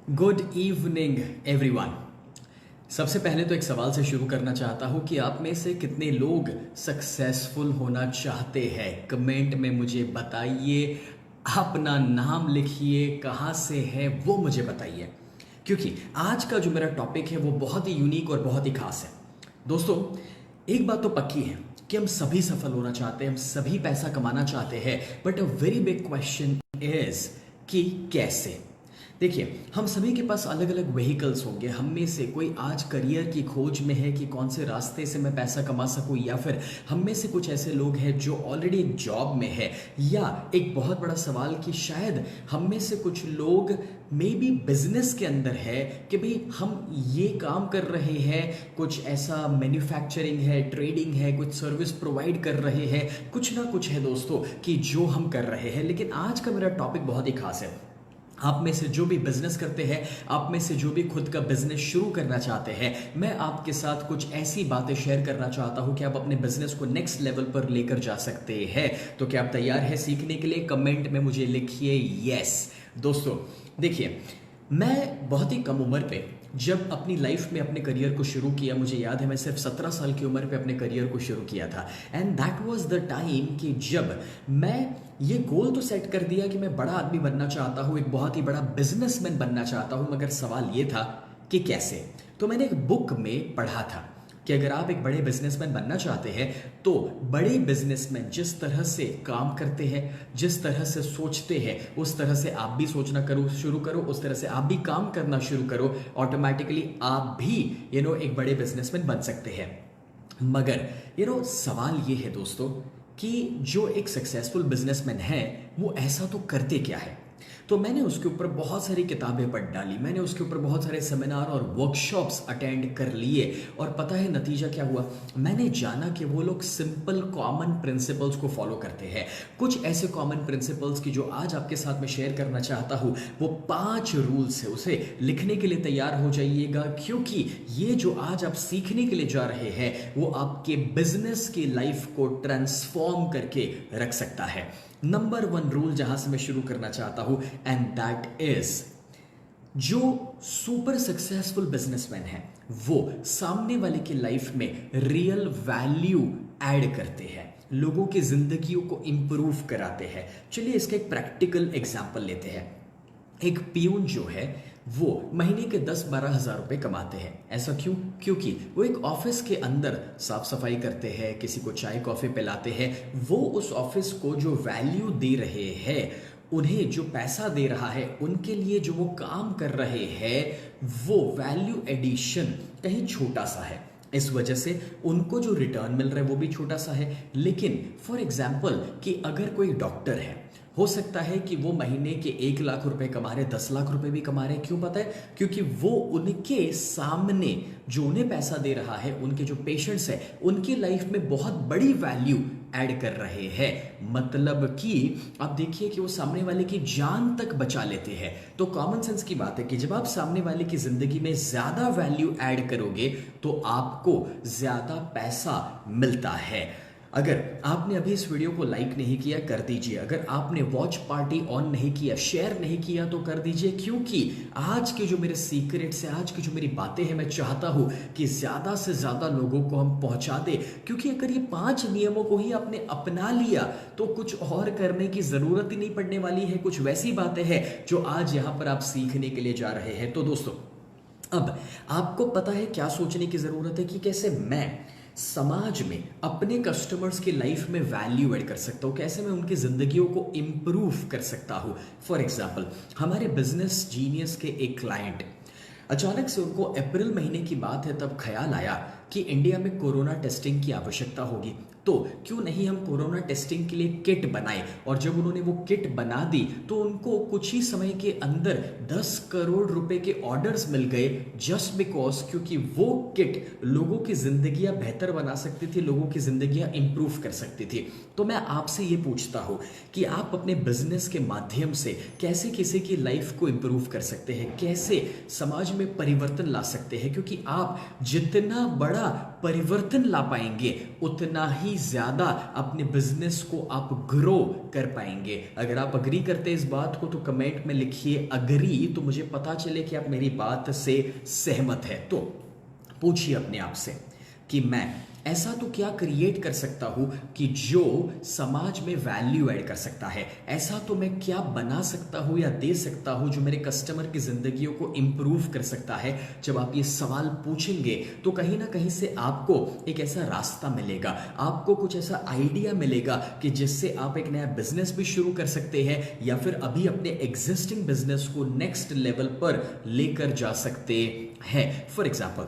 Good evening everyone. सबसे पहले तो एक सवाल से शुरू करना चाहता हूं कि आप में से कितने लोग सक्सेसफुल होना चाहते हैं। कमेंट में मुझे बताइए, अपना नाम लिखिए, कहां से है वो मुझे बताइए, क्योंकि आज का जो मेरा टॉपिक है वो बहुत ही यूनिक और बहुत ही खास है। दोस्तों, एक बात तो पक्की है कि हम सभी सफल होना चाहते हैं, हम सभी पैसा कमाना चाहते हैं, but a very big question is कि कैसे। देखिए, हम सभी के पास अलग अलग व्हीकल्स होंगे। हम में से कोई आज करियर की खोज में है कि कौन से रास्ते से मैं पैसा कमा सकूं, या फिर हम में से कुछ ऐसे लोग हैं जो ऑलरेडी एक जॉब में है, या एक बहुत बड़ा सवाल कि शायद हम में से कुछ लोग मे बी बिजनेस के अंदर है कि भाई हम ये काम कर रहे हैं, कुछ ऐसा मैन्युफैक्चरिंग है, ट्रेडिंग है, कुछ सर्विस प्रोवाइड कर रहे हैं, कुछ ना कुछ है दोस्तों कि जो हम कर रहे हैं। लेकिन आज का मेरा टॉपिक बहुत ही खास है। आप में से जो भी बिजनेस करते हैं, आप में से जो भी खुद का बिजनेस शुरू करना चाहते हैं, मैं आपके साथ कुछ ऐसी बातें शेयर करना चाहता हूं कि आप अपने बिजनेस को नेक्स्ट लेवल पर लेकर जा सकते हैं। तो क्या आप तैयार हैं सीखने के लिए? कमेंट में मुझे लिखिए यस। दोस्तों देखिए, मैं बहुत ही कम उम्र पे जब अपनी लाइफ में अपने करियर को शुरू किया, मुझे याद है मैं सिर्फ 17 साल की उम्र पे अपने करियर को शुरू किया था। And that was the time कि जब मैं ये गोल तो सेट कर दिया कि मैं बड़ा आदमी बनना चाहता हूँ, एक बहुत ही बड़ा बिजनेसमैन बनना चाहता हूँ, मगर सवाल ये था कि कैसे। तो मैंने एक बुक में पढ़ा था कि अगर आप एक बड़े बिजनेसमैन बनना चाहते हैं तो बड़े बिजनेसमैन जिस तरह से काम करते हैं, जिस तरह से सोचते हैं, उस तरह से आप भी सोचना शुरू करो, उस तरह से आप भी काम करना शुरू करो, ऑटोमेटिकली आप भी एक बड़े बिजनेसमैन बन सकते हैं। मगर सवाल ये है दोस्तों कि जो एक सक्सेसफुल बिजनेसमैन है वो ऐसा तो करते क्या है। तो मैंने उसके ऊपर बहुत सारी किताबें पढ़ डाली, मैंने उसके ऊपर बहुत सारे सेमिनार और वर्कशॉप्स अटेंड कर लिए, और पता है नतीजा क्या हुआ? मैंने जाना कि वो लोग सिंपल कॉमन प्रिंसिपल्स को फॉलो करते हैं। कुछ ऐसे कॉमन प्रिंसिपल्स की जो आज आपके साथ में शेयर करना चाहता हूं, वो 5 रूल्स है। उसे लिखने के लिए तैयार हो जाइएगा, क्योंकि ये जो आज आप सीखने के लिए जा रहे हैं वो आपके बिजनेस की लाइफ को ट्रांसफॉर्म करके रख सकता है। नंबर 1 रूल जहां से मैं शुरू करना चाहता हूं, एंड दैट इज, जो सुपर सक्सेसफुल बिजनेसमैन है वो सामने वाले की लाइफ में रियल वैल्यू ऐड करते हैं, लोगों की जिंदगियों को इंप्रूव कराते हैं। चलिए इसका एक प्रैक्टिकल एग्जांपल लेते हैं। एक पियून जो है वो महीने के 10-12 हजार रुपए कमाते हैं। ऐसा क्यों? क्योंकि वो एक ऑफिस के अंदर साफ सफाई करते हैं, किसी को चाय कॉफी पिलाते हैं। वो उस ऑफिस को जो वैल्यू दे रहे हैं, उन्हें जो पैसा दे रहा है, उनके लिए जो वो काम कर रहे हैं, वो वैल्यू एडिशन कहीं छोटा सा है। इस वजह से उनको जो रिटर्न मिल रहा है वो भी छोटा सा है। लेकिन फॉर एग्जाम्पल कि अगर कोई डॉक्टर है, हो सकता है कि वो महीने के 1 लाख रुपए कमा रहे, 10 लाख रुपए भी कमा रहे। क्यों पता है? क्योंकि वो उनके सामने जो उन्हें पैसा दे रहा है, उनके जो पेशेंट्स है, उनकी लाइफ में बहुत बड़ी वैल्यू ऐड कर रहे हैं। मतलब कि आप देखिए कि वो सामने वाले की जान तक बचा लेते हैं। तो कॉमन सेंस की बात है कि जब आप सामने वाले की जिंदगी में ज्यादा वैल्यू ऐड करोगे तो आपको ज्यादा पैसा मिलता है। अगर आपने अभी इस वीडियो को लाइक नहीं किया, कर दीजिए। अगर आपने वॉच पार्टी ऑन नहीं किया, शेयर नहीं किया, तो कर दीजिए, क्योंकि आज के जो मेरे सीक्रेट्स हैं, आज की जो मेरी बातें हैं, मैं चाहता हूं कि ज्यादा से ज्यादा लोगों को हम पहुंचा दें। क्योंकि अगर ये 5 नियमों को ही आपने अपना लिया तो कुछ और करने की जरूरत ही नहीं पड़ने वाली है। कुछ वैसी बातें हैं जो आज यहां पर आप सीखने के लिए जा रहे हैं। तो दोस्तों, अब आपको पता है क्या सोचने की जरूरत है कि कैसे मैं समाज में अपने कस्टमर्स की लाइफ में वैल्यू ऐड कर सकता हूं, कैसे मैं उनकी जिंदगियों को इंप्रूव कर सकता हूं। फॉर एग्जाम्पल, हमारे बिजनेस जीनियस के एक क्लाइंट, अचानक से उनको अप्रैल महीने की बात है, तब ख्याल आया कि इंडिया में कोरोना टेस्टिंग की आवश्यकता होगी, तो क्यों नहीं हम कोरोना टेस्टिंग के लिए किट बनाए। और जब उन्होंने वो किट बना दी तो उनको कुछ ही समय के अंदर 10 करोड़ रुपए के ऑर्डर्स मिल गए, जस्ट बिकॉज क्योंकि वो किट लोगों की जिंदगियां बेहतर बना सकती थी, लोगों की जिंदगियां इंप्रूव कर सकती थी। तो मैं आपसे ये पूछता हूं कि आप अपने बिजनेस के माध्यम से कैसे किसी की लाइफ को इंप्रूव कर सकते हैं, कैसे समाज में परिवर्तन ला सकते हैं। क्योंकि आप जितना बड़ा परिवर्तन ला पाएंगे उतना ही ज्यादा अपने बिजनेस को आप ग्रो कर पाएंगे। अगर आप अग्री करते हैं इस बात को तो कमेंट में लिखिए अग्री, तो मुझे पता चले कि आप मेरी बात से सहमत है। तो पूछिए अपने आप से कि मैं ऐसा तो क्या क्रिएट कर सकता हूं कि जो समाज में वैल्यू ऐड कर सकता है, ऐसा तो मैं क्या बना सकता हूं या दे सकता हूं जो मेरे कस्टमर की जिंदगियों को इंप्रूव कर सकता है। जब आप ये सवाल पूछेंगे तो कहीं ना कहीं से आपको एक ऐसा रास्ता मिलेगा, आपको कुछ ऐसा आइडिया मिलेगा कि जिससे आप एक नया बिजनेस भी शुरू कर सकते हैं या फिर अभी अपने एग्जिस्टिंग बिजनेस को नेक्स्ट लेवल पर लेकर जा सकते हैं। फॉर एग्जाम्पल,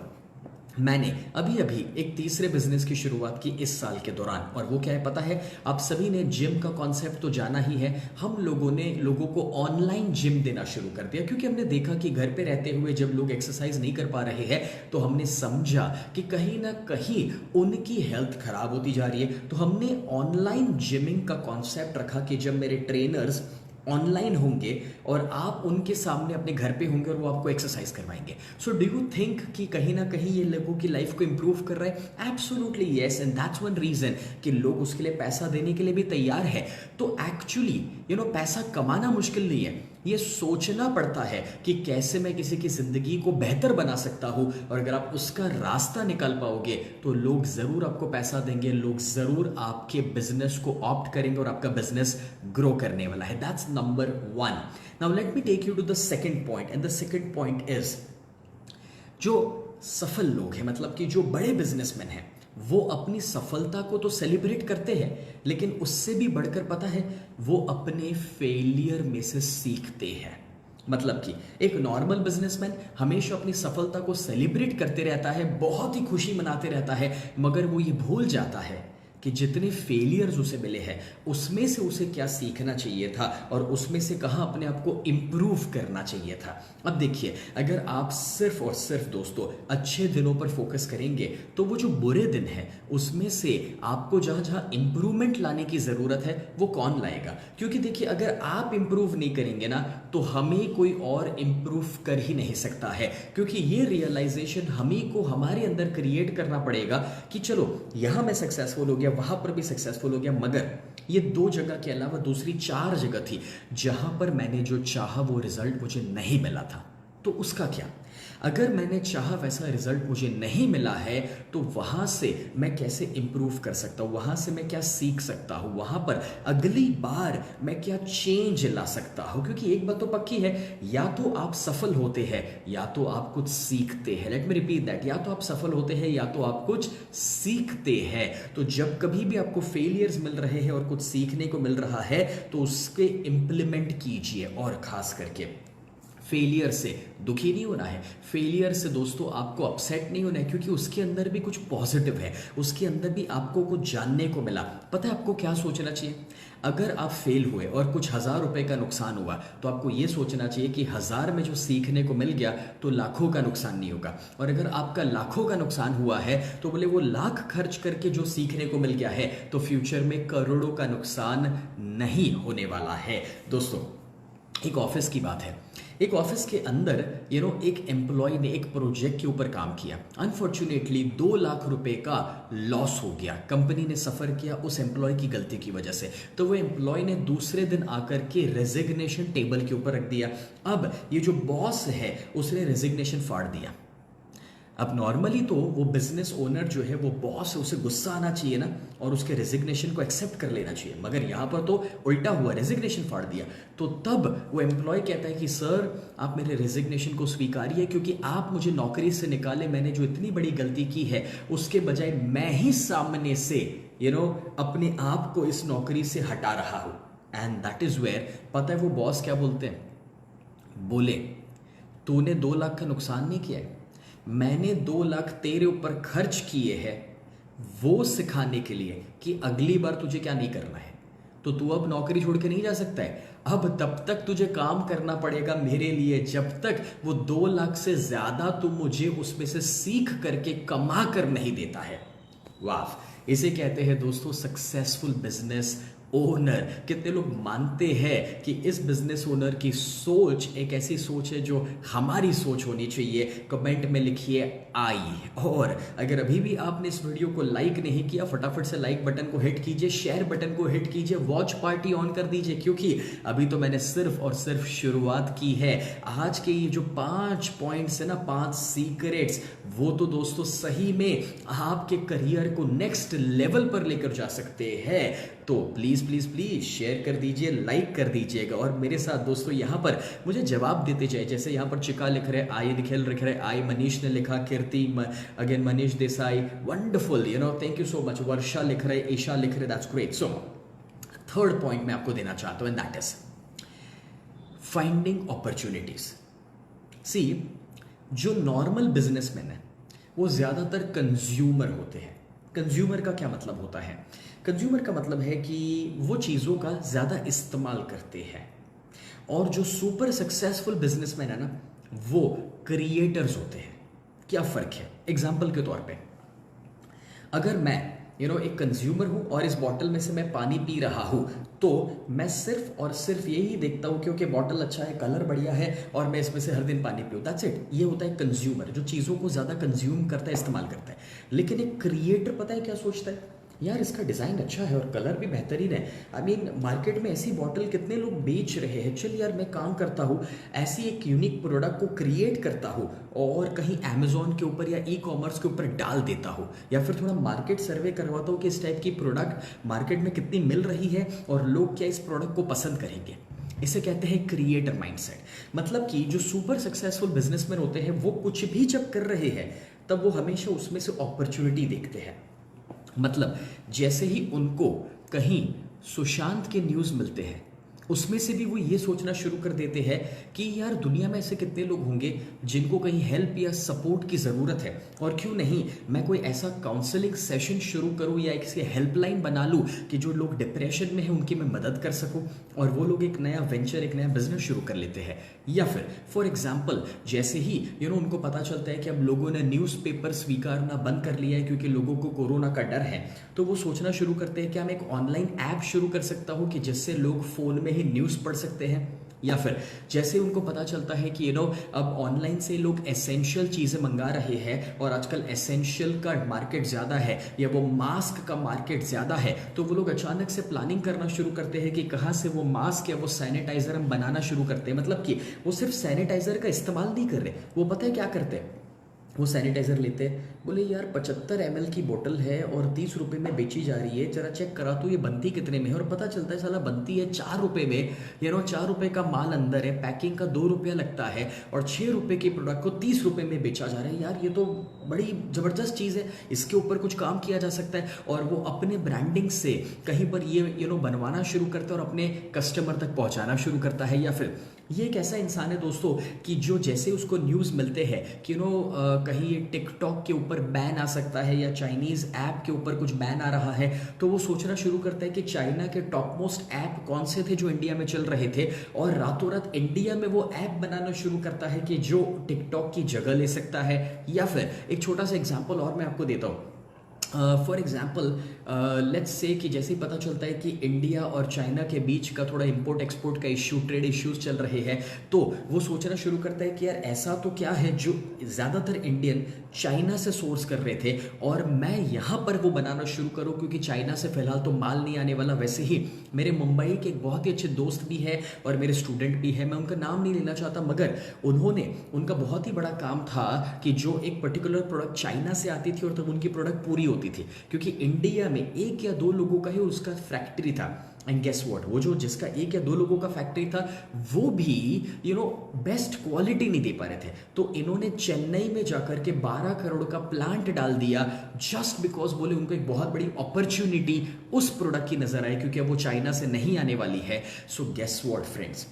मैंने अभी अभी एक तीसरे बिजनेस की शुरुआत की इस साल के दौरान, और वो क्या है पता है? आप सभी ने जिम का कॉन्सेप्ट तो जाना ही है। हम लोगों ने लोगों को ऑनलाइन जिम देना शुरू कर दिया, क्योंकि हमने देखा कि घर पे रहते हुए जब लोग एक्सरसाइज नहीं कर पा रहे हैं तो हमने समझा कि कहीं ना कहीं उनकी हेल्थ खराब होती जा रही है। तो हमने ऑनलाइन जिमिंग का कॉन्सेप्ट रखा कि जब मेरे ट्रेनर्स ऑनलाइन होंगे और आप उनके सामने अपने घर पे होंगे और वो आपको एक्सरसाइज करवाएंगे। सो डू यू थिंक कि कहीं ना कहीं ये लोगों की लाइफ को इंप्रूव कर रहा है? Absolutely yes, and that's one reason कि लोग उसके लिए पैसा देने के लिए भी तैयार है। तो एक्चुअली पैसा कमाना मुश्किल नहीं है, ये सोचना पड़ता है कि कैसे मैं किसी की जिंदगी को बेहतर बना सकता हूं। और अगर आप उसका रास्ता निकाल पाओगे तो लोग जरूर आपको पैसा देंगे, लोग जरूर आपके बिजनेस को ऑप्ट करेंगे और आपका बिजनेस ग्रो करने वाला है। That's number one. Now let me take you to the second point, and the second point is, जो सफल लोग हैं, मतलब कि जो बड़े बिजनेसमैन हैं, वो अपनी सफलता को तो सेलिब्रेट करते हैं, लेकिन उससे भी बढ़कर पता है वो अपने फेलियर में से सीखते हैं। मतलब कि एक नॉर्मल बिजनेसमैन हमेशा अपनी सफलता को सेलिब्रेट करते रहता है, बहुत ही खुशी मनाते रहता है, मगर वो ये भूल जाता है कि जितने फेलियर्स उसे मिले हैं उसमें से उसे क्या सीखना चाहिए था और उसमें से कहाँ अपने आप को इम्प्रूव करना चाहिए था। अब देखिए, अगर आप सिर्फ और सिर्फ दोस्तों अच्छे दिनों पर फोकस करेंगे तो वो जो बुरे दिन हैं उसमें से आपको जहाँ जहाँ इम्प्रूवमेंट लाने की ज़रूरत है वो कौन लाएगा? क्योंकि देखिए, अगर आप इम्प्रूव नहीं करेंगे ना तो हमें कोई और इम्प्रूव कर ही नहीं सकता है, क्योंकि ये रियलाइजेशन हमें को हमारे अंदर क्रिएट करना पड़ेगा कि चलो यहाँ मैं सक्सेसफुल हो गया, वहां पर भी सक्सेसफुल हो गया, मगर ये 2 जगह के अलावा दूसरी 4 जगह थी जहां पर मैंने जो चाहा वो रिजल्ट मुझे नहीं मिला था। तो उसका क्या? अगर मैंने चाहा वैसा रिजल्ट मुझे नहीं मिला है तो वहां से मैं कैसे इंप्रूव कर सकता हूं, वहां से मैं क्या सीख सकता हूं, वहां पर अगली बार मैं क्या चेंज ला सकता हूं? क्योंकि एक बात तो पक्की है, या तो आप सफल होते हैं या तो आप कुछ सीखते हैं। लेट मी रिपीट दैट, या तो आप सफल होते हैं या तो आप कुछ सीखते हैं। तो जब कभी भी आपको फेलियर्स मिल रहे हैं और कुछ सीखने को मिल रहा है तो उसके इंप्लीमेंट कीजिए। और खास करके फेलियर से दुखी नहीं होना है, फेलियर से दोस्तों आपको अपसेट नहीं होना है, क्योंकि उसके अंदर भी कुछ पॉजिटिव है, उसके अंदर भी आपको कुछ जानने को मिला। पता है आपको क्या सोचना चाहिए? अगर आप फेल हुए और कुछ 1000 रुपए का नुकसान हुआ तो आपको यह सोचना चाहिए कि 1000 में जो सीखने को मिल गया तो लाखों का नुकसान नहीं होगा। और अगर आपका लाखों का नुकसान हुआ है तो बोले वो लाख खर्च करके जो सीखने को मिल गया है तो फ्यूचर में करोड़ों का नुकसान नहीं होने वाला है। दोस्तों, एक ऑफिस की बात है। एक ऑफिस के अंदर एक एम्प्लॉय ने एक प्रोजेक्ट के ऊपर काम किया। अनफॉर्चुनेटली 2 लाख रुपए का लॉस हो गया, कंपनी ने सफर किया उस एम्प्लॉय की गलती की वजह से। तो वो एम्प्लॉय ने दूसरे दिन आकर के रेजिग्नेशन टेबल के ऊपर रख दिया। अब ये जो बॉस है उसने रेजिग्नेशन फाड़ दिया। अब नॉर्मली तो वो बिजनेस ओनर जो है, वो बॉस है, उसे गुस्सा आना चाहिए ना और उसके रेजिग्नेशन को एक्सेप्ट कर लेना चाहिए, मगर यहाँ पर तो उल्टा हुआ, रेजिग्नेशन फाड़ दिया। तो तब वो एम्प्लॉय कहता है कि सर आप मेरे रेजिग्नेशन को स्वीकारिए, क्योंकि आप मुझे नौकरी से निकाले, मैंने जो इतनी बड़ी गलती की है उसके बजाय मैं ही सामने से अपने आप को इस नौकरी से हटा रहा हूं। एंड दैट इज वेयर, पता है वो बॉस क्या बोलते हैं? बोले तूने 2 लाख का नुकसान नहीं किया है, मैंने 2 लाख तेरे ऊपर खर्च किए हैं वो सिखाने के लिए कि अगली बार तुझे क्या नहीं करना है। तो तू अब नौकरी छोड़ के नहीं जा सकता है, अब तब तक तुझे काम करना पड़ेगा मेरे लिए जब तक वो 2 लाख से ज्यादा तू मुझे उसमें से सीख करके कमा कर नहीं देता है। वाह, इसे कहते हैं दोस्तों सक्सेसफुल बिजनेस ओनर, कितने लोग मानते हैं कि इस बिजनेस ओनर की सोच एक ऐसी सोच है जो हमारी सोच होनी चाहिए? कमेंट में लिखिए आई। और अगर अभी भी आपने इस वीडियो को लाइक नहीं किया, फटाफट से लाइक बटन को हिट कीजिए, शेयर बटन को हिट कीजिए, वॉच पार्टी ऑन कर दीजिए, क्योंकि अभी तो मैंने सिर्फ और सिर्फ शुरुआत की है। आज के ये जो 5 पॉइंट्स है ना, 5 सीक्रेट्स, वो तो दोस्तों सही में आपके करियर को नेक्स्ट लेवल पर लेकर जा सकते हैं। तो प्लीज प्लीज प्लीज शेयर कर दीजिए, लाइक कर दीजिएगा, और मेरे साथ दोस्तों यहां पर मुझे जवाब देते जाए। जैसे यहां पर चिका लिख रहे, आई निखिल लिख रहे, आई मनीष ने लिखा, Kirti again Manish Desai, wonderful, thank you so much. Varsha लिख रहे, ईशा लिख रहे, that's great. So third point मैं आपको देना चाहता हूं, and that is finding opportunities. See, जो नॉर्मल बिजनेसमैन है वो ज्यादातर कंज्यूमर होते हैं। कंज्यूमर का क्या मतलब होता है? कंज्यूमर का मतलब है कि वो चीज़ों का ज़्यादा इस्तेमाल करते हैं। और जो सुपर सक्सेसफुल बिजनेसमैन है ना, वो क्रिएटर्स होते हैं। क्या फ़र्क है? एग्जाम्पल के तौर पे, अगर मैं एक कंज्यूमर हूं और इस बॉटल में से मैं पानी पी रहा हूं, तो मैं सिर्फ और सिर्फ यही देखता हूं क्योंकि बॉटल अच्छा है, कलर बढ़िया है, और मैं इसमें से हर दिन पानी पीऊं, दैट्स इट। ये होता है कंज्यूमर, जो चीज़ों को ज़्यादा कंज्यूम करता है, इस्तेमाल करता है। लेकिन एक क्रिएटर पता है क्या सोचता है? यार इसका डिज़ाइन अच्छा है और कलर भी बेहतरीन है, आई मीन मार्केट में ऐसी बॉटल कितने लोग बेच रहे हैं, चल यार मैं काम करता हूँ, ऐसी एक यूनिक प्रोडक्ट को क्रिएट करता हूँ और कहीं अमेजोन के ऊपर या ई कॉमर्स के ऊपर डाल देता हूँ, या फिर थोड़ा मार्केट सर्वे करवाता हूँ कि इस टाइप की प्रोडक्ट मार्केट में कितनी मिल रही है और लोग क्या इस प्रोडक्ट को पसंद करेंगे। इसे कहते हैं क्रिएटर माइंडसेट। मतलब कि जो सुपर सक्सेसफुल बिजनेसमैन होते हैं वो कुछ भी जब कर रहे हैं तब वो हमेशा उसमें से अपॉर्चुनिटी देखते हैं। मतलब जैसे ही उनको कहीं सुशांत के न्यूज़ मिलते हैं, उसमें से भी वो ये सोचना शुरू कर देते हैं कि यार दुनिया में ऐसे कितने लोग होंगे जिनको कहीं हेल्प या सपोर्ट की ज़रूरत है, और क्यों नहीं मैं कोई ऐसा काउंसलिंग सेशन शुरू करूं या एक हेल्पलाइन बना लूं कि जो लोग डिप्रेशन में हैं उनकी मैं मदद कर सकूं, और वो लोग एक नया वेंचर, एक नया बिजनेस शुरू कर लेते हैं। या फिर फॉर एग्जाम्पल, जैसे ही उनको पता चलता है कि अब लोगों ने न्यूज़पेपर स्वीकारना बंद कर लिया है क्योंकि लोगों को कोरोना का डर है, तो वो सोचना शुरू करते हैं कि हम एक ऑनलाइन ऐप शुरू कर सकता हूँ कि जिससे लोग फ़ोन में ही न्यूज़ पढ़ सकते हैं। या फिर जैसे उनको पता चलता है कि अब ऑनलाइन से लोग एसेंशियल चीज़ें मंगा रहे हैं और आजकल एसेंशियल का मार्केट ज़्यादा है या वो मास्क का मार्केट ज़्यादा है, तो वो लोग अचानक से प्लानिंग करना शुरू करते हैं कि कहाँ से वो मास्क या वो सैनिटाइज़र हम बनाना शुरू करते हैं। मतलब कि वो सिर्फ सैनिटाइज़र का इस्तेमाल नहीं कर रहे, वो पता है क्या करते हैं? वो सैनिटाइज़र लेते हैं, बोले यार 75 ml की बोतल है और 30 रुपये में बेची जा रही है, जरा चेक करा तो ये बनती कितने में है, और पता चलता है साला बनती है 4 रुपये में। 4 रुपये का माल अंदर है, पैकिंग का 2 रुपया लगता है, और 6 रुपये के प्रोडक्ट को 30 रुपये में बेचा जा रहा है। यार ये तो बड़ी ज़बरदस्त चीज़ है, इसके ऊपर कुछ काम किया जा सकता है। और वो अपने ब्रांडिंग से कहीं पर ये बनवाना शुरू करता है और अपने कस्टमर तक पहुँचाना शुरू करता है। या फिर ये एक ऐसा इंसान है दोस्तों कि जो जैसे उसको न्यूज़ मिलते हैं कि कहीं टिकटॉक के ऊपर बैन आ सकता है या चाइनीज़ ऐप के ऊपर कुछ बैन आ रहा है, तो वो सोचना शुरू करता है कि चाइना के टॉप मोस्ट ऐप कौन से थे जो इंडिया में चल रहे थे, और रातों रात इंडिया में वो ऐप बनाना शुरू करता है कि जो टिकटॉक की जगह ले सकता है। या फिर एक छोटा सा एग्जाम्पल और मैं आपको देता हूँ। फॉर एग्जाम्पल लेट्स से कि जैसे ही पता चलता है कि इंडिया और चाइना के बीच का थोड़ा इंपोर्ट एक्सपोर्ट का इश्यू, ट्रेड इश्यूज चल रहे हैं, तो वो सोचना शुरू करता है कि यार ऐसा तो क्या है जो ज़्यादातर इंडियन चाइना से सोर्स कर रहे थे और मैं यहाँ पर वो बनाना शुरू करूँ, क्योंकि चाइना से फिलहाल तो माल नहीं आने वाला। वैसे ही मेरे मुंबई के एक बहुत ही अच्छे दोस्त भी है और मेरे स्टूडेंट भी है, मैं उनका नाम नहीं लेना चाहता, मगर उनका बहुत ही बड़ा काम था कि जो एक पर्टिकुलर प्रोडक्ट चाइना से आती थी और तब उनकी प्रोडक्ट पूरी होती थी, क्योंकि इंडिया में 1 या 2 लोगों का ही उसका फैक्ट्री था। एंड गेस व्हाट, वो जो जिसका 1 या 2 लोगों का फैक्ट्री था वो भी बेस्ट क्वालिटी नहीं दे पा रहे थे, तो इन्होंने चेन्नई में जाकर के 12 करोड़ का प्लांट डाल दिया, जस्ट बिकॉज बोले उनको एक बहुत बड़ी अपॉर्चुनिटी उस प्रोडक्ट की नजर आई, क्योंकि अब वो चाइना से नहीं आने वाली है। So guess what friends,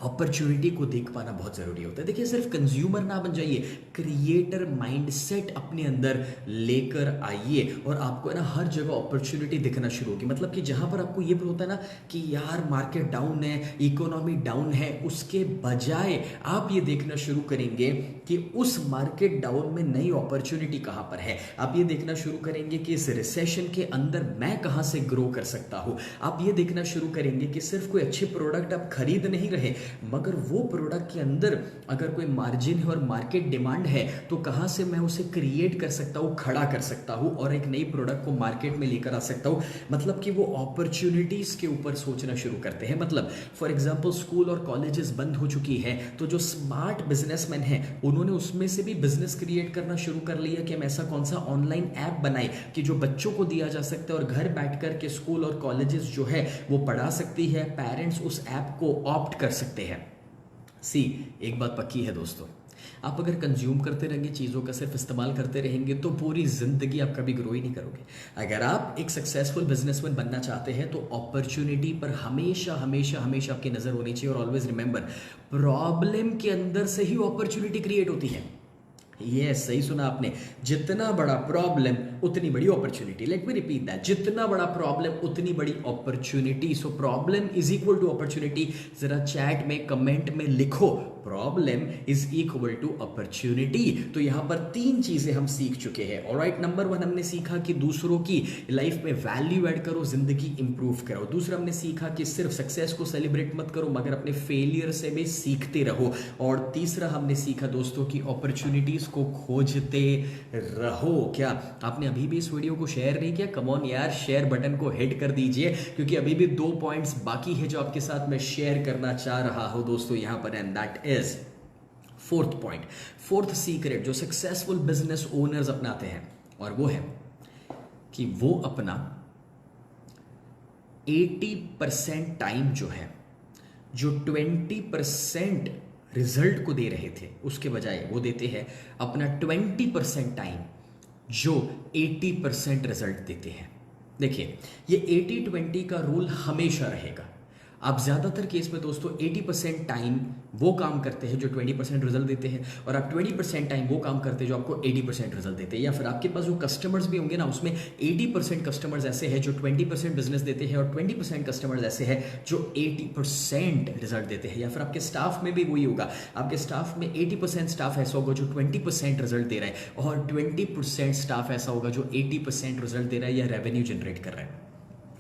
opportunity को देख पाना बहुत ज़रूरी होता है। देखिए, सिर्फ कंज्यूमर ना बन जाइए, क्रिएटर माइंडसेट अपने अंदर लेकर आइए और आपको है ना हर जगह अपॉर्चुनिटी दिखना शुरू होगी। मतलब कि जहाँ पर आपको ये होता है ना कि यार मार्केट डाउन है, इकोनॉमी डाउन है, उसके बजाय आप ये देखना शुरू करेंगे कि उस मार्केट डाउन में नई अपॉर्चुनिटी कहाँ पर है। आप ये देखना शुरू करेंगे कि इस रिसेशन के अंदर मैं कहाँ से ग्रो कर सकता हूँ। आप ये देखना शुरू करेंगे कि सिर्फ कोई अच्छे प्रोडक्ट आप खरीद नहीं रहे, मगर वो प्रोडक्ट के अंदर अगर कोई मार्जिन है और मार्केट डिमांड है तो कहां से मैं उसे क्रिएट कर सकता हूं, खड़ा कर सकता हूं और एक नई प्रोडक्ट को मार्केट में लेकर आ सकता हूं। मतलब कि वो अपॉर्चुनिटीज के ऊपर सोचना शुरू करते हैं। मतलब फॉर एग्जांपल स्कूल और कॉलेजेस बंद हो चुकी है तो जो स्मार्ट बिजनेसमैन हैं उन्होंने उसमें से भी बिजनेस क्रिएट करना शुरू कर लिया कि हम ऐसा कौन सा ऑनलाइन ऐप बनाए कि जो बच्चों को दिया जा सकता है और घर बैठकर के स्कूल और कॉलेजेस जो है वो पढ़ा सकती है, पेरेंट्स उस ऐप को ऑप्ट कर सकते हैं। एक बात पक्की है दोस्तों, आप अगर कंज्यूम करते रहेंगे, चीज़ों का सिर्फ इस्तेमाल करते रहेंगे तो पूरी जिंदगी आप कभी ग्रो ही नहीं करोगे। अगर आप एक सक्सेसफुल बिजनेसमैन बनना चाहते हैं तो अपॉर्चुनिटी पर हमेशा हमेशा हमेशा आपकी नजर होनी चाहिए। और ऑलवेज रिमेंबर, प्रॉब्लम के अंदर से ही अपॉर्चुनिटी क्रिएट होती है। ये सही सुना आपने, जितना बड़ा प्रॉब्लम उतनी बड़ी opportunity. Let me repeat that, जितना बड़ा प्रॉब्लम उतनी बड़ी opportunity. So problem is equal to opportunity. जरा चैट में कमेंट में लिखो, problem is equal to opportunity. तो यहां पर 3 चीजें हम सीख चुके हैं। ऑलराइट, नंबर 1 हमने सीखा कि दूसरों की लाइफ में वैल्यू ऐड करो, जिंदगी इंप्रूव करो। दूसरा हमने सीखा कि सिर्फ सक्सेस को सेलिब्रेट मत करो मगर अपने फेलियर से भी सीखते रहो। और तीसरा हमने सीखा दोस्तों की अपॉर्चुनिटीज को खोजते रहो। क्या आपने अभी भी इस वीडियो को शेयर नहीं किया? कम ऑन यार, शेयर बटन को हिट कर दीजिए क्योंकि अभी भी 2 पॉइंट्स बाकी है जो आपके साथ मैं शेयर करना चाह रहा हूं दोस्तों यहां पर। And that is 4th point, 4th secret जो सक्सेसफुल बिजनेस ओनर्स अपनाते हैं, और वो है कि वो अपना 80% टाइम जो है, जो 20% रिजल्ट को दे रहे थे उसके बजाय वो देते हैं अपना 20% टाइम जो 80% रिजल्ट देते हैं। देखिए, ये 80-20 का रूल हमेशा रहेगा। आप ज्यादातर केस में दोस्तों 80% टाइम वो काम करते हैं जो 20% रिजल्ट देते हैं, और आप 20% टाइम वो काम करते हैं जो आपको 80% रिजल्ट देते हैं। या फिर आपके पास जो कस्टमर्स भी होंगे ना, उसमें 80% कस्टमर्स ऐसे हैं जो 20% बिजनेस देते हैं और 20% कस्टमर्स ऐसे हैं जो 80% रिजल्ट देते हैं। या फिर आपके स्टाफ में भी वही होगा, आपके स्टाफ में 80% स्टाफ ऐसा होगा जो 20% रिजल्ट दे रहा है और 20% स्टाफ ऐसा होगा जो 80% रिजल्ट दे रहा है या रेवेन्यू जनरेट कर रहा है।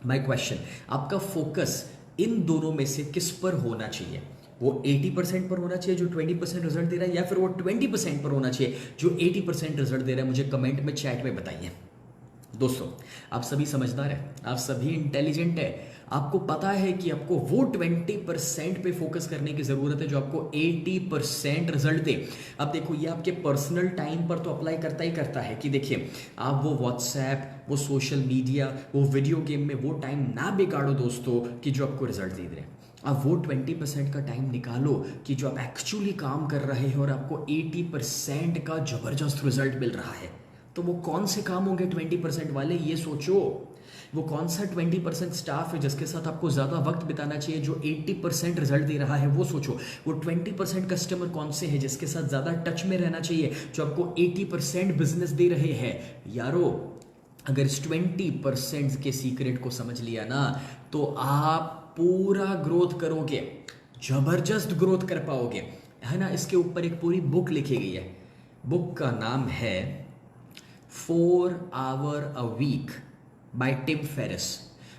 माई क्वेश्चन, आपका फोकस इन दोनों में से किस पर होना चाहिए? वो 80% पर होना चाहिए जो 20% रिजल्ट दे रहा है, या फिर वो 20% पर होना चाहिए जो 80% रिजल्ट दे रहा है? मुझे कमेंट में, चैट में बताइए। दोस्तों, आप सभी समझदार हैं, आप सभी इंटेलिजेंट है, आपको पता है कि आपको वो 20% पे फोकस करने की जरूरत है जो आपको 80% रिजल्ट दे। अब देखो, ये आपके पर्सनल टाइम पर तो अप्लाई करता ही करता है कि देखिए, आप वो व्हाट्सएप, वो सोशल मीडिया, वो वीडियो गेम में वो टाइम ना बिगाड़ो दोस्तों कि जो आपको रिजल्ट दे रहे हैं। आप वो 20% का टाइम निकालो कि जो आप एक्चुअली काम कर रहे हैं और आपको 80% का जबरदस्त रिजल्ट मिल रहा है। तो वो कौन से काम होंगे 20% वाले, ये सोचो। वो कौन सा 20% स्टाफ है जिसके साथ आपको ज्यादा वक्त बिताना चाहिए जो 80% रिजल्ट दे रहा है, वो सोचो। वो 20% कस्टमर कौन से हैं जिसके साथ ज्यादा टच में रहना चाहिए जो आपको 80% बिजनेस दे रहे हैं। यारो, अगर इस 20% के सीक्रेट को समझ लिया ना तो आप पूरा ग्रोथ करोगे, जबरदस्त ग्रोथ कर पाओगे, है ना। इसके ऊपर एक पूरी बुक लिखी गई है। बुक का नाम है 4 Hours a Week by Tim Ferriss.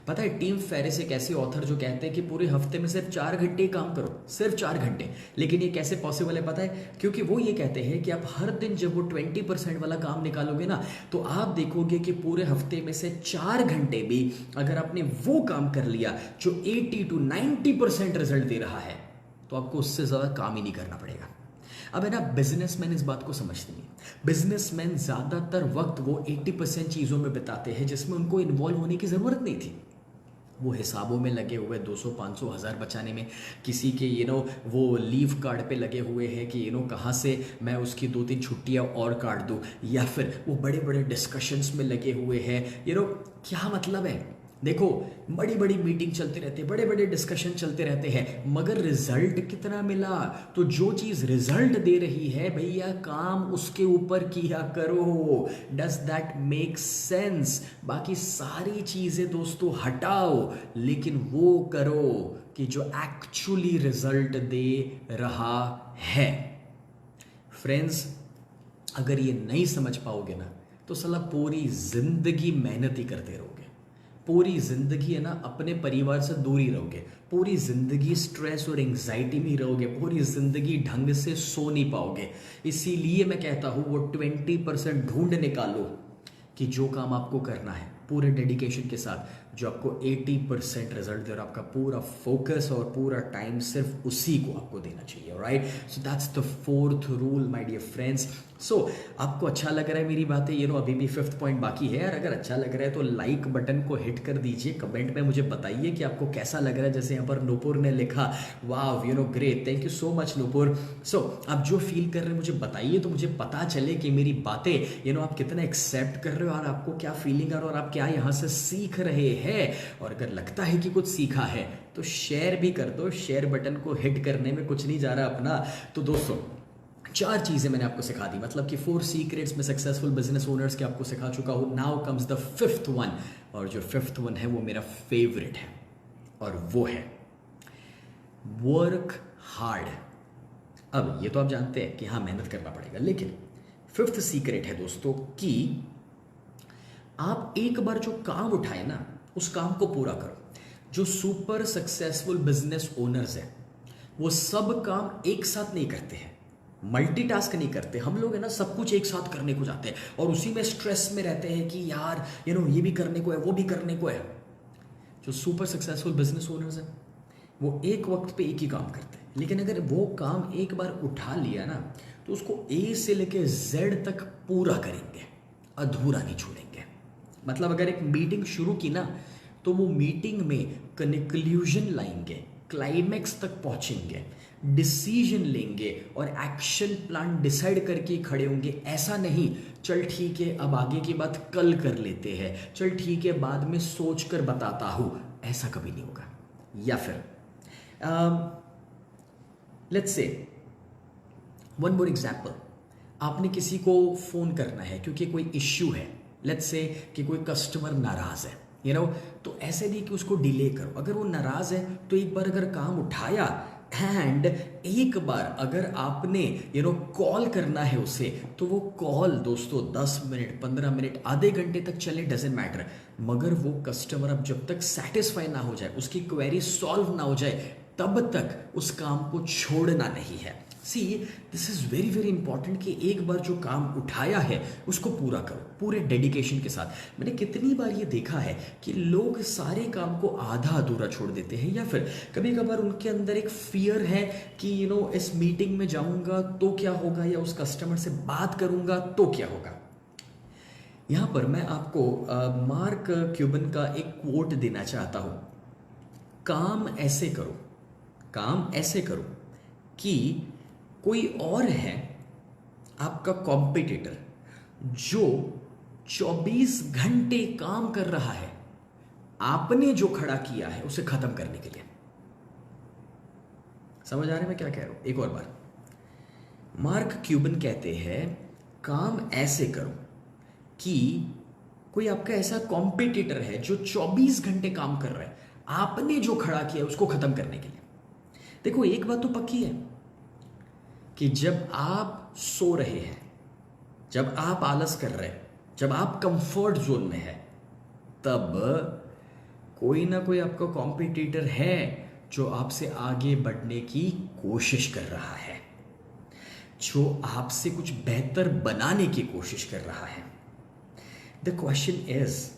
पता है, टिम फेरिस एक ऐसे ऑथर जो कहते हैं कि पूरे हफ्ते में सिर्फ 4 घंटे काम करो, सिर्फ 4 घंटे। लेकिन ये कैसे पॉसिबल है पता है? क्योंकि वो ये कहते हैं कि आप हर दिन जब वो 20% वाला काम निकालोगे ना तो आप देखोगे कि पूरे हफ्ते में से 4 घंटे भी अगर आपने वो काम कर लिया जो 80 to 90% रिजल्ट दे रहा है तो आपको उससे ज्यादा काम ही नहीं करना पड़ेगा। अब है ना, बिजनेसमैन इस बात को समझते नहीं। बिजनेसमैन ज्यादातर वक्त वो 80% चीजों में बिताते हैं जिसमें उनको इन्वॉल्व होने की जरूरत नहीं थी। वो हिसाबों में लगे हुए 200, 500, 1000 बचाने में, किसी के वो लीव कार्ड पे लगे हुए हैं कि कहाँ से मैं उसकी 2-3 छुट्टियां और काट दूं, या फिर वो बड़े बड़े डिस्कशंस में लगे हुए हैं। क्या मतलब है? देखो, बड़ी बड़ी मीटिंग चलते रहते हैं, बड़े बड़े डिस्कशन चलते रहते हैं, मगर रिजल्ट कितना मिला? तो जो चीज रिजल्ट दे रही है भैया, काम उसके ऊपर किया करो। Does that make sense? बाकी सारी चीजें दोस्तों हटाओ, लेकिन वो करो कि जो एक्चुअली रिजल्ट दे रहा है। फ्रेंड्स, अगर ये नहीं समझ पाओगे ना, तो साला पूरी जिंदगी मेहनत ही करते रहोगे, पूरी जिंदगी है ना अपने परिवार से दूर ही रहोगे, पूरी जिंदगी स्ट्रेस और एंजाइटी में ही रहोगे, पूरी जिंदगी ढंग से सो नहीं पाओगे। इसीलिए मैं कहता हूं वो 20% ढूंढ निकालो कि जो काम आपको करना है पूरे डेडिकेशन के साथ, जो आपको 80% रिजल्ट दे और आपका पूरा फोकस और पूरा टाइम सिर्फ उसी को आपको देना चाहिए। Right, so that's the 4th rule my dear friends. So आपको अच्छा लग रहा है मेरी बातें? अभी भी 5th पॉइंट बाकी है यार। अगर अच्छा लग रहा है तो लाइक बटन को हिट कर दीजिए, कमेंट में मुझे बताइए कि आपको कैसा लग रहा है। जैसे यहाँ पर नूपुर ने लिखा, wow great, thank you so much Nupur. So आप जो फील कर रहे हैं मुझे बताइए, तो मुझे पता चले कि मेरी बातें आप कितना एक्सेप्ट कर रहे हो और आपको क्या फीलिंग आ रहा है और आप क्या यहाँ से सीख रहे हैं। और अगर लगता है कि कुछ सीखा है तो शेयर भी कर दो, शेयर बटन को हिट करने में कुछ नहीं जा रहा अपना। तो दोस्तों, 4 चीजें मैंने आपको सिखा दी, मतलब कि 4 सीक्रेट्स में सक्सेसफुल बिजनेस ओनर्स के आपको सिखा चुका हूं। Now comes the 5th one, और जो 5th वन है वो मेरा फेवरेट है, और वो है वर्क हार्ड। अब ये तो आप जानते हैं कि हाँ, मेहनत करना पड़ेगा, लेकिन 5th सीक्रेट है दोस्तों कि आप एक बार जो काम उठाए ना, उस काम को पूरा करो। जो सुपर सक्सेसफुल बिजनेस ओनर्स हैं वो सब काम एक साथ नहीं करते हैं, मल्टीटास्क नहीं करते। हम लोग है ना सब कुछ एक साथ करने को जाते हैं और उसी में स्ट्रेस में रहते हैं कि यार ये भी करने को है, वो भी करने को है। जो सुपर सक्सेसफुल बिजनेस ओनर्स हैं वो एक वक्त पे एक ही काम करते हैं, लेकिन अगर वो काम एक बार उठा लिया ना तो उसको ए से लेके जेड तक पूरा करेंगे, अधूरा नहीं छोड़ेंगे। मतलब अगर एक मीटिंग शुरू की ना तो वो मीटिंग में कंक्लूजन लाएंगे, क्लाइमैक्स तक पहुंचेंगे, डिसीजन लेंगे और एक्शन प्लान डिसाइड करके खड़े होंगे। ऐसा नहीं चल ठीक है अब आगे की बात कल कर लेते हैं, चल ठीक है बाद में सोच कर बताता हूं, ऐसा कभी नहीं होगा। या फिर let's say one more example, आपने किसी को फोन करना है क्योंकि कोई इश्यू है, लेट्स से कि कोई कस्टमर नाराज है, तो ऐसे नहीं कि उसको डिले करो। अगर वो नाराज है तो एक बार अगर काम उठाया एंड एक बार अगर आपने कॉल करना है उसे, तो वो कॉल दोस्तों 10 मिनट 15 मिनट आधे घंटे तक चले, डजेंट मैटर, मगर वो कस्टमर अब जब तक सेटिस्फाई ना हो जाए, उसकी क्वेरी सॉल्व ना हो जाए, तब तक उस काम को छोड़ना नहीं है। See, this is very very important कि एक बार जो काम उठाया है उसको पूरा करो पूरे डेडिकेशन के साथ। मैंने कितनी बार ये देखा है कि लोग सारे काम को आधा अधूरा छोड़ देते हैं, या फिर कभी कभार उनके अंदर एक फियर है कि इस मीटिंग में जाऊंगा तो क्या होगा, या उस कस्टमर से बात करूंगा तो क्या होगा। यहां पर मैं आपको मार्क क्यूबन का एक कोट देना चाहता हूं, काम ऐसे करो कि कोई और है आपका कॉम्पिटिटर जो 24 घंटे काम कर रहा है आपने जो खड़ा किया है उसे खत्म करने के लिए। समझ आ रहा है मैं क्या कह रहा हूं? एक और बार, मार्क क्यूबन कहते हैं काम ऐसे करो कि कोई आपका ऐसा कॉम्पिटिटर है जो 24 घंटे काम कर रहा है, आपने जो खड़ा किया उसको खत्म करने के लिए। देखो, एक बात तो पक्की है कि जब आप सो रहे हैं, जब आप आलस कर रहे हैं, जब आप कंफर्ट जोन में है, तब कोई ना कोई आपका कॉम्पिटिटर है जो आपसे आगे बढ़ने की कोशिश कर रहा है, जो आपसे कुछ बेहतर बनाने की कोशिश कर रहा है। द क्वेश्चन इज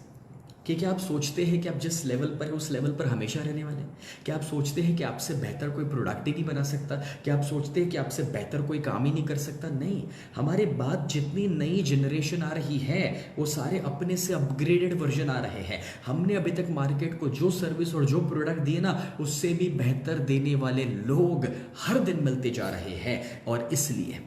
कि क्या आप सोचते हैं कि आप जिस लेवल पर है उस लेवल पर हमेशा रहने वाले हैं? क्या आप सोचते हैं कि आपसे बेहतर कोई प्रोडक्ट ही नहीं बना सकता? क्या आप सोचते हैं कि आपसे बेहतर कोई काम ही नहीं कर सकता? नहीं, हमारे बाद जितनी नई जनरेशन आ रही है वो सारे अपने से अपग्रेडेड वर्जन आ रहे हैं। हमने अभी तक मार्केट को जो सर्विस और जो प्रोडक्ट दिए ना, उससे भी बेहतर देने वाले लोग हर दिन मिलते जा रहे हैं। और इसलिए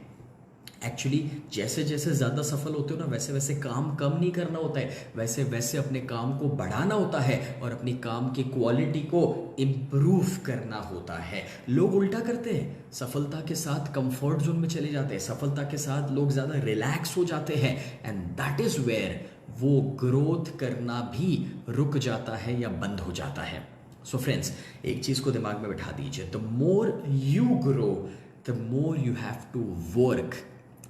एक्चुअली जैसे जैसे ज़्यादा सफल होते हो ना, वैसे वैसे काम कम नहीं करना होता है, वैसे वैसे अपने काम को बढ़ाना होता है और अपनी काम की क्वालिटी को इम्प्रूव करना होता है। लोग उल्टा करते हैं, सफलता के साथ कंफर्ट जोन में चले जाते हैं, सफलता के साथ लोग ज़्यादा रिलैक्स हो जाते हैं, एंड दैट इज़ वेयर वो ग्रोथ करना भी रुक जाता है या बंद हो जाता है। सो फ्रेंड्स, एक चीज़ को दिमाग में बिठा दीजिए, the more you grow the more you have to work,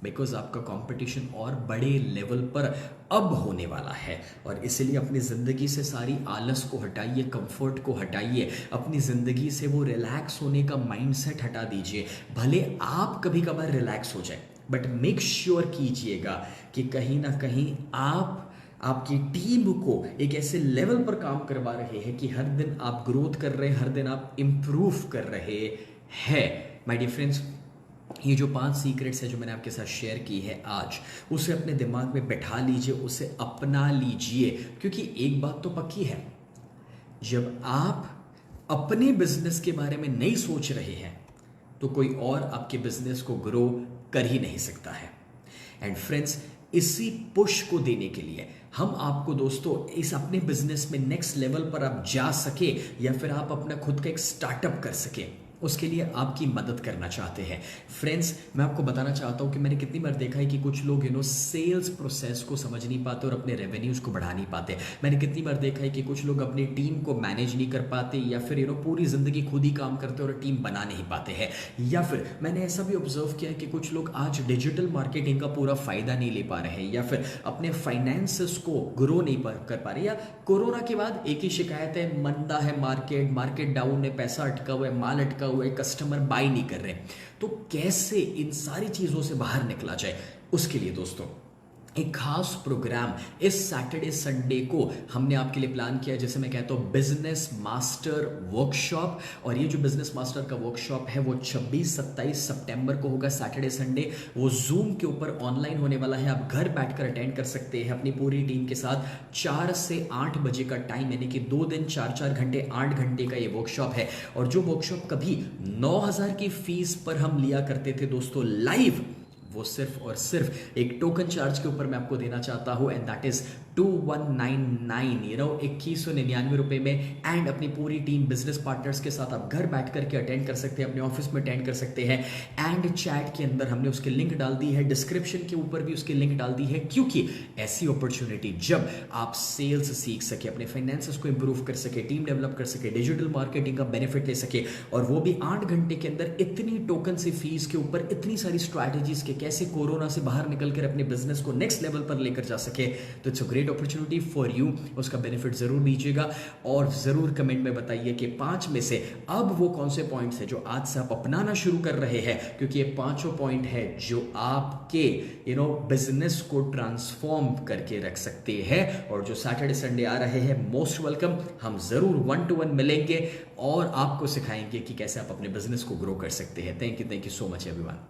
because आपका कंपटीशन और बड़े लेवल पर अब होने वाला है। और इसलिए अपनी ज़िंदगी से सारी आलस को हटाइए, कंफर्ट को हटाइए, अपनी ज़िंदगी से वो रिलैक्स होने का माइंडसेट हटा दीजिए। भले आप कभी कभार रिलैक्स हो जाए, बट मेक श्योर कीजिएगा कि कहीं ना कहीं आप आपकी टीम को एक ऐसे लेवल पर काम करवा रहे हैं कि हर दिन आप ग्रोथ कर रहे हैं, हर दिन आप इम्प्रूव कर रहे हैं। माय डियर फ्रेंड्स, ये जो 5 सीक्रेट्स है जो मैंने आपके साथ शेयर की है आज, उसे अपने दिमाग में बैठा लीजिए, उसे अपना लीजिए, क्योंकि एक बात तो पक्की है, जब आप अपने बिजनेस के बारे में नहीं सोच रहे हैं तो कोई और आपके बिजनेस को ग्रो कर ही नहीं सकता है। एंड फ्रेंड्स, इसी पुश को देने के लिए हम आपको दोस्तों इस अपने बिजनेस में नेक्स्ट लेवल पर आप जा सके या फिर आप अपना खुद का एक स्टार्टअप कर सके, उसके लिए आपकी मदद करना चाहते हैं। फ्रेंड्स, मैं आपको बताना चाहता हूं कि मैंने कितनी बार देखा है कि कुछ लोग सेल्स प्रोसेस को समझ नहीं पाते और अपने रेवेन्यूज को बढ़ा नहीं पाते। मैंने कितनी बार देखा है कि कुछ लोग अपनी टीम को मैनेज नहीं कर पाते, या फिर पूरी जिंदगी खुद ही काम करते और टीम बना नहीं पाते हैं। या फिर मैंने ऐसा भी ऑब्जर्व किया है कि कुछ लोग आज डिजिटल मार्केटिंग का पूरा फायदा नहीं ले पा रहे हैं, या फिर अपने फाइनेंसेस को ग्रो नहीं कर पा रहे, या कोरोना के बाद एक ही शिकायत है, मंदा है मार्केट डाउन है, पैसा अटका हुआ है, माल अटका हुए, कस्टमर बाय नहीं कर रहे। तो कैसे इन सारी चीजों से बाहर निकला जाए, उसके लिए दोस्तों एक खास प्रोग्राम इस सैटरडे संडे को हमने आपके लिए प्लान किया, जैसे मैं कहता हूं बिजनेस मास्टर वर्कशॉप। और ये जो बिजनेस मास्टर का वर्कशॉप है वो 26-27 सितंबर को होगा, सैटरडे संडे। वो जूम के ऊपर ऑनलाइन होने वाला है, आप घर बैठकर अटेंड कर सकते हैं अपनी पूरी टीम के साथ। 4 से 8 बजे का टाइम, यानी कि 2 दिन 4-4 घंटे 8 घंटे का ये वर्कशॉप है। और जो वर्कशॉप कभी 9,000 की फीस पर हम लिया करते थे दोस्तों लाइव, वो सिर्फ और सिर्फ एक टोकन चार्ज के ऊपर मैं आपको देना चाहता हूं, एंड दैट इज 2199 2199 रुपए में। एंड अपनी पूरी टीम बिजनेस पार्टनर्स के साथ आप घर बैठ करके अटेंड कर सकते हैं, अपने ऑफिस में अटेंड कर सकते हैं। एंड चैट के अंदर हमने उसकी लिंक डाल दी है, डिस्क्रिप्शन के ऊपर भी उसकी लिंक डाल दी है, क्योंकि ऐसी अपॉर्चुनिटी जब आप सेल्स सीख सके, अपने फाइनेंसेस को इंप्रूव कर सके, टीम डेवलप कर सके, डिजिटल मार्केटिंग का बेनिफिट ले सके, और वो भी 8 घंटे के अंदर इतनी टोकन से फीस के ऊपर इतनी सारी स्ट्रैटेजीज के कैसे कोरोना से बाहर निकलकर अपने बिजनेस को नेक्स्ट लेवल पर लेकर जा सके, तो it's a great opportunity for you. उसका बेनिफिट जरूर लीजिएगा और जरूर कमेंट में बताइए कि 5 में से अब वो कौन से पॉइंट्स हैं जो आज से आप अपनाना शुरू कर रहे हैं, क्योंकि ये 5 पॉइंट है जो आपके बिजनेस को ट्रांसफॉर्म करके रख सकते हैं। और जो सैटरडे संडे आ रहे हैं, मोस्ट वेलकम। हम जरूर 1-to-1 मिलेंगे और आपको सिखाएंगे कि कैसे आप अपने बिजनेस को ग्रो कर सकते हैं। Thank you so much everyone.